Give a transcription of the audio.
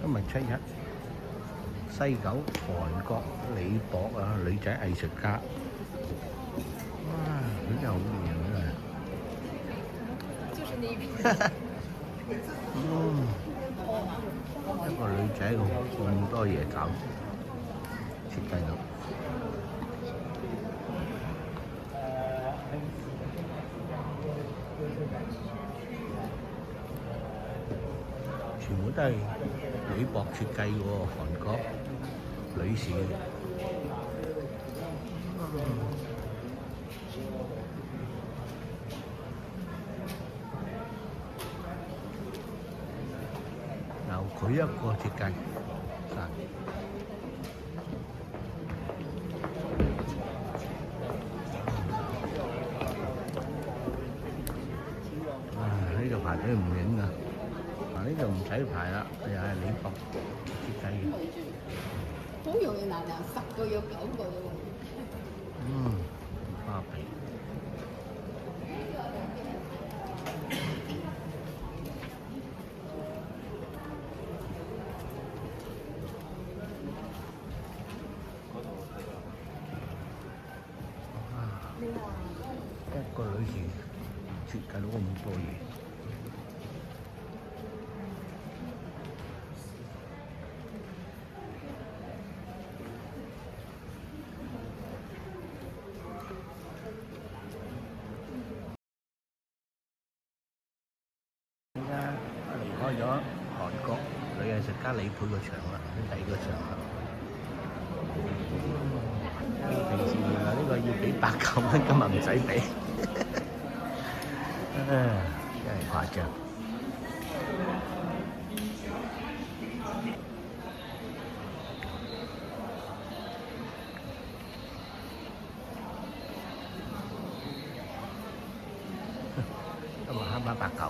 今日七日，西九韓國李博啊，女仔藝術家，哇，佢真係好靚啊！就是那一邊。一個女仔咁多嘢搞，設計到，全部都係李博設計嘅喎，韓國女士。由佢一個設計晒。呢度排隊唔影啊！嗱，呢度唔使排啦，又係李博設計嘅。好容易拿兩10個要9個啫喎。花皮。一個女士設計到咁多嘢，而家離開咗韓國女藝術家李佩個場啦，去第二個場啦。平時原來呢個要俾89蚊，今日唔使俾，真係誇張。今日慳翻89。